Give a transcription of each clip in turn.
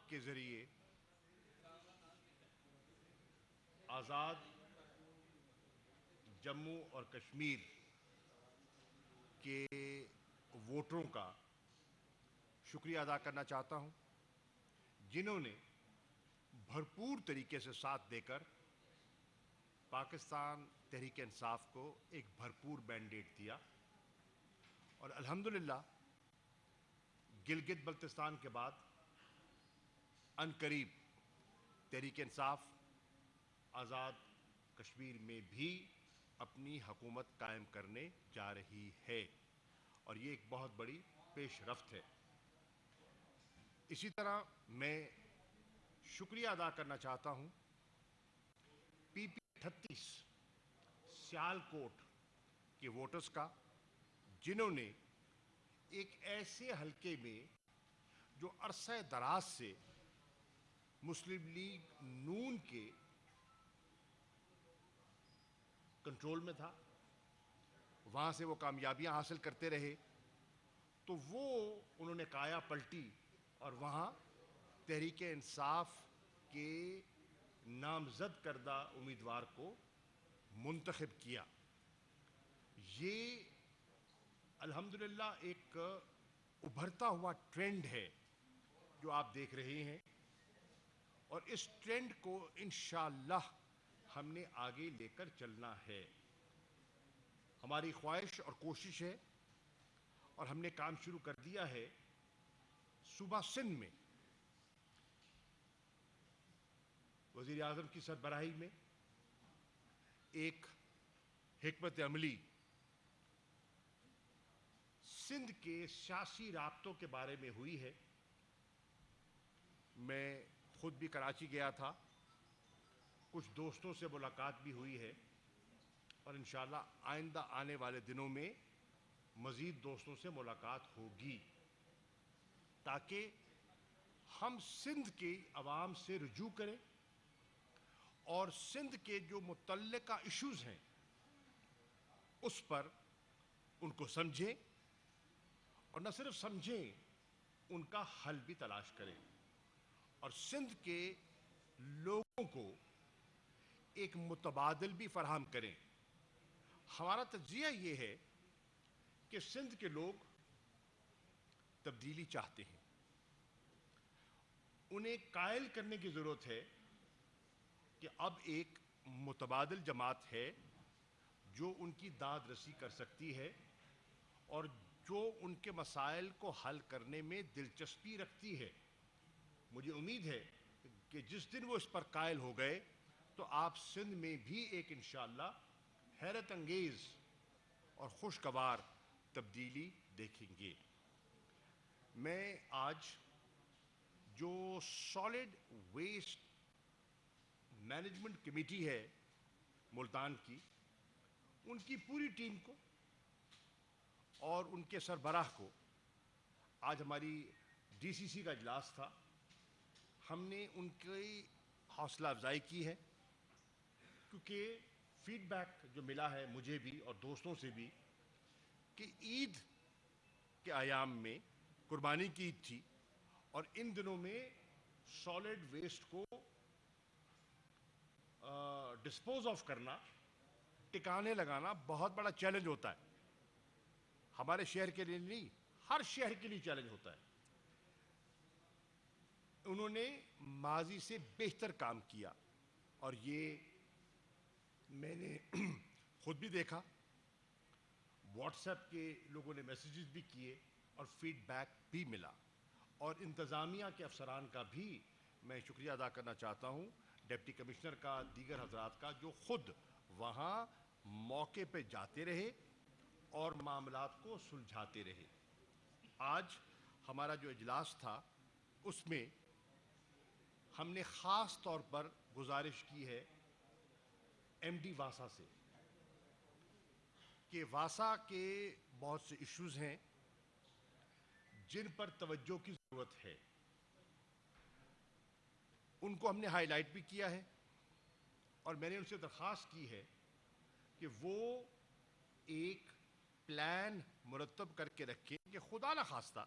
کے ذریعے آزاد جموں اور کشمیر کے ووٹروں کا شکریہ ادا کرنا چاہتا ہوں، جنہوں نے بھرپور طریقے سے ساتھ دے کر پاکستان تحریک انصاف کو ایک بھرپور مینڈیٹ دیا، اور الحمدللہ گلگت بلتستان کے بعد عنقریب تحریک انصاف آزاد کشمیر میں بھی اپنی حکومت قائم کرنے جا رہی ہے، اور یہ ایک بہت بڑی پیش رفت ہے۔ اسی طرح میں شکریہ ادا کرنا چاہتا ہوں پی پی 38 سیال کوٹ کے ووٹرز کا، جنہوں نے ایک ایسے حلقے میں جو عرصہ دراز سے مسلم لیگ نون کے کنٹرول میں تھا، وہاں سے وہ کامیابیاں حاصل کرتے رہے، تو وہ انہوں نے کایا پلٹی اور وہاں تحریک انصاف کے نامزد کردہ امیدوار کو منتخب کیا۔ یہ الحمدللہ ایک ابھرتا ہوا ٹرینڈ ہے جو آپ دیکھ رہے ہیں، اور اس ٹرینڈ کو انشاءاللہ ہم نے آگے لے کر چلنا ہے۔ ہماری خواہش اور کوشش ہے، اور ہم نے کام شروع کر دیا ہے، صوبہ سندھ میں وزیر اعظم کی سربراہی میں ایک حکمت عملی سندھ کے سیاسی رابطوں کے بارے میں ہوئی ہے۔ میں خود بھی کراچی گیا تھا، کچھ دوستوں سے ملاقات بھی ہوئی ہے، اور انشاءاللہ آئندہ آنے والے دنوں میں مزید دوستوں سے ملاقات ہوگی، تاکہ ہم سندھ کے عوام سے رجوع کریں اور سندھ کے جو متعلقہ ایشوز ہیں اس پر ان کو سمجھیں، اور نہ صرف سمجھیں، ان کا حل بھی تلاش کریں، اور سندھ کے لوگوں کو ایک متبادل بھی فراہم کریں۔ ہمارا تجزیہ یہ ہے کہ سندھ کے لوگ تبدیلی چاہتے ہیں، انہیں قائل کرنے کی ضرورت ہے کہ اب ایک متبادل جماعت ہے جو ان کی داد رسی کر سکتی ہے، اور جو ان کے مسائل کو حل کرنے میں دلچسپی رکھتی ہے۔ مجھے امید ہے کہ جس دن وہ اس پر قائل ہو گئے تو آپ سندھ میں بھی ایک انشاءاللہ حیرت انگیز اور خوشگوار تبدیلی دیکھیں گے۔ میں آج جو سالڈ ویسٹ مینجمنٹ کمیٹی ہے ملتان کی، ان کی پوری ٹیم کو اور ان کے سربراہ کو، آج ہماری ڈی سی سی کا اجلاس تھا، ہم نے ان کی حوصلہ افزائی کی ہے، کیونکہ فیڈ بیک جو ملا ہے مجھے بھی اور دوستوں سے بھی کہ عید کے ایام میں قربانی کی عید تھی، اور ان دنوں میں سالڈ ویسٹ کو ڈسپوز آف کرنا، ٹکانے لگانا بہت بڑا چیلنج ہوتا ہے۔ ہمارے شہر کے لیے نہیں، ہر شہر کے لیے چیلنج ہوتا ہے۔ انہوں نے ماضی سے بہتر کام کیا، اور یہ میں نے خود بھی دیکھا، واٹس ایپ کے لوگوں نے میسیجز بھی کیے اور فیڈ بیک بھی ملا، اور انتظامیہ کے افسران کا بھی میں شکریہ ادا کرنا چاہتا ہوں، ڈپٹی کمشنر کا، دیگر حضرات کا، جو خود وہاں موقع پہ جاتے رہے اور معاملات کو سلجھاتے رہے۔ آج ہمارا جو اجلاس تھا اس میں ہم نے خاص طور پر گزارش کی ہے ایم ڈی واسا سے کہ واسا کے بہت سے ایشوز ہیں جن پر توجہ کی ضرورت ہے، ان کو ہم نے ہائی لائٹ بھی کیا ہے، اور میں نے ان سے درخواست کی ہے کہ وہ ایک پلان مرتب کر کے رکھیں کہ خدا نخواستہ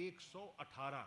118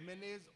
MNAs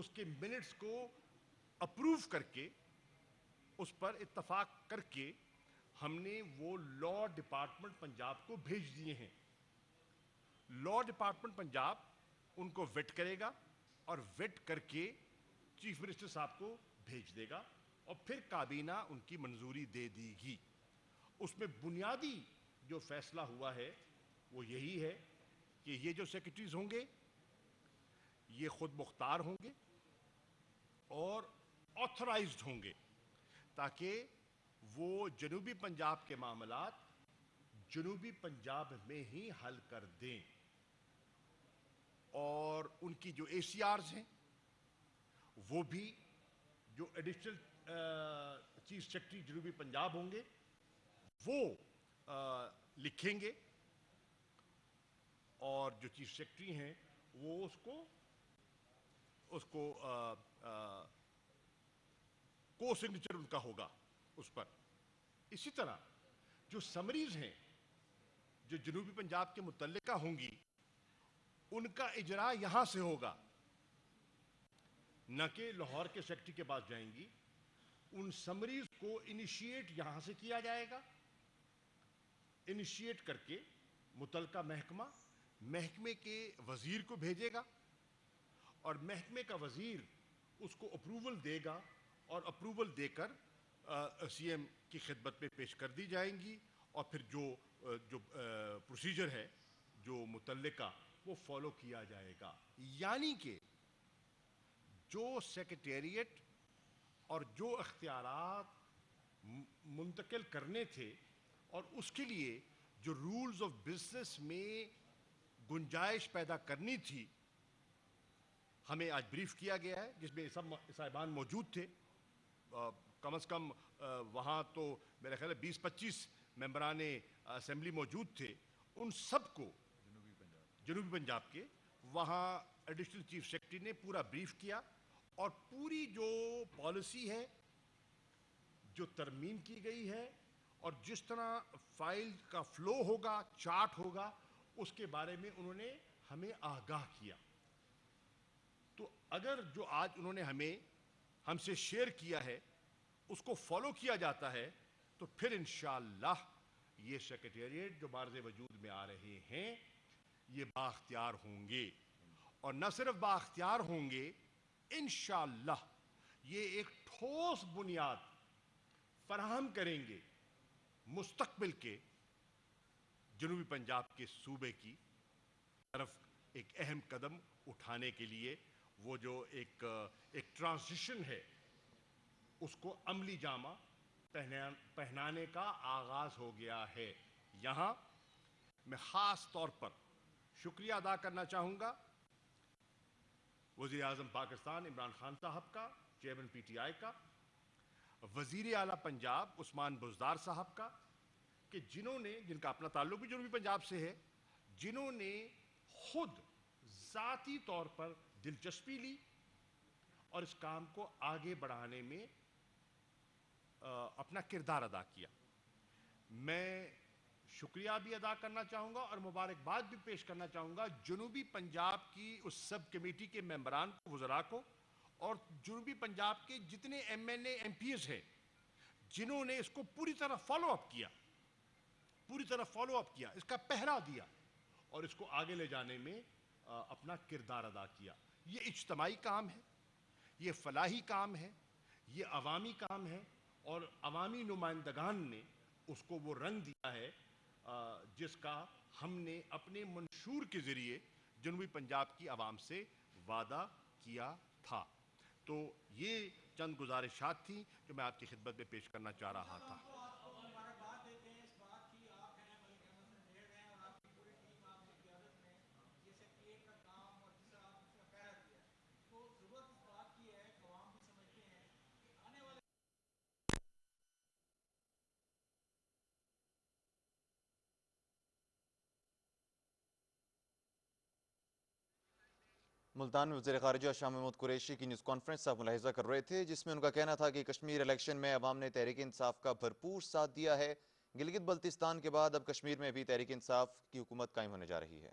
اس کے منٹس کو اپروو کر کے اس پر اتفاق کر کے ہم نے وہ لا ڈپارٹمنٹ پنجاب کو بھیج دیے ہیں. لا ڈپارٹمنٹ پنجاب ان کو ویٹ کرے گا اور ویٹ کر کے چیف منسٹر صاحب کو بھیج دے گا اور پھر کابینہ ان کی منظوری دے دے گی. اس میں بنیادی جو فیصلہ ہوا ہے وہ یہی ہے کہ یہ جو سیکرٹریز ہوں گے یہ خود مختار ہوں گے اور آتھرائزڈ ہوں گے تاکہ وہ جنوبی پنجاب کے معاملات جنوبی پنجاب میں ہی حل کر دیں. اور ان کی جو اے سی آرز ہیں وہ بھی جو ایڈیشنل چیف سیکرٹری جنوبی پنجاب ہوں گے وہ لکھیں گے اور جو چیف سیکرٹری ہیں وہ اس کو کو سگنیچر ان کا ہوگا اس پر. اسی طرح جو سمریز ہیں جو جنوبی پنجاب کے متعلقہ ہوں گی ان کا اجرا یہاں سے ہوگا نہ کہ لاہور کے سیکرٹری کے پاس جائیں گی. ان سمریز کو انیشیٹ یہاں سے کیا جائے گا. انیشیٹ کر کے متعلقہ محکمے کے وزیر کو بھیجے گا اور محکمے کا وزیر اس کو اپروول دے گا اور اپروول دے کر سی ایم کی خدمت میں پیش کر دی جائیں گی اور پھر جو پروسیجر ہے جو متعلقہ وہ فالو کیا جائے گا. یعنی کہ جو سیکریٹریٹ اور جو اختیارات منتقل کرنے تھے اور اس کے لیے جو رولز آف بزنس میں گنجائش پیدا کرنی تھی ہمیں آج بریف کیا گیا ہے جس میں سب صاحبان موجود تھے. کم از کم وہاں تو میرے خیال ہے 20-25 ممبران اسمبلی موجود تھے. ان سب کو جنوبی پنجاب کے وہاں ایڈیشنل چیف سیکرٹری نے پورا بریف کیا اور پوری جو پالیسی ہے جو ترمیم کی گئی ہے اور جس طرح فائل کا فلو ہوگا چارٹ ہوگا اس کے بارے میں انہوں نے ہمیں آگاہ کیا. تو اگر جو آج انہوں نے ہم سے شیئر کیا ہے اس کو فالو کیا جاتا ہے تو پھر انشاءاللہ یہ سیکریٹریٹ جو بارز وجود میں آ رہے ہیں یہ بااختیار ہوں گے اور نہ صرف بااختیار ہوں گے انشاءاللہ یہ ایک ٹھوس بنیاد فراہم کریں گے مستقبل کے جنوبی پنجاب کے صوبے کی طرف ایک اہم قدم اٹھانے کے لیے. وہ جو ایک ٹرانزیشن ہے اس کو عملی جامہ پہنانے کا آغاز ہو گیا ہے. یہاں میں خاص طور پر شکریہ ادا کرنا چاہوں گا وزیر اعظم پاکستان عمران خان صاحب کا, چیئرمین پی ٹی آئی کا, وزیر اعلیٰ پنجاب عثمان بزدار صاحب کا کہ جن کا اپنا تعلق بھی جنوبی پنجاب سے ہے, جنہوں نے خود ذاتی طور پر دلچسپی لی اور اس کام کو آگے بڑھانے میں اپنا کردار ادا کیا. میں شکریہ بھی ادا کرنا چاہوں گا اور مبارکباد بھی پیش کرنا چاہوں گا جنوبی پنجاب کی اس سب کمیٹی کے ممبران کو, وزراء کو اور جنوبی پنجاب کے جتنے M N A M P As ہیں جنہوں نے اس کو پوری طرح فالو اپ کیا, اس کا پہرا دیا اور اس کو آگے لے جانے میں اپنا کردار ادا کیا. یہ اجتماعی کام ہے, یہ فلاحی کام ہے, یہ عوامی کام ہے اور عوامی نمائندگان نے اس کو وہ رنگ دیا ہے جس کا ہم نے اپنے منشور کے ذریعے جنوبی پنجاب کی عوام سے وعدہ کیا تھا. تو یہ چند گزارشات تھیں جو میں آپ کی خدمت میں پیش کرنا چاہ رہا تھا. ملتان میں وزیر خارجہ شاہ محمود قریشی کی نیوز کانفرنس آپ ملاحظہ کر رہے تھے جس میں ان کا کہنا تھا کہ کشمیر الیکشن میں عوام نے تحریک انصاف کا بھرپور ساتھ دیا ہے. گلگت بلتستان کے بعد اب کشمیر میں بھی تحریک انصاف کی حکومت قائم ہونے جا رہی ہے.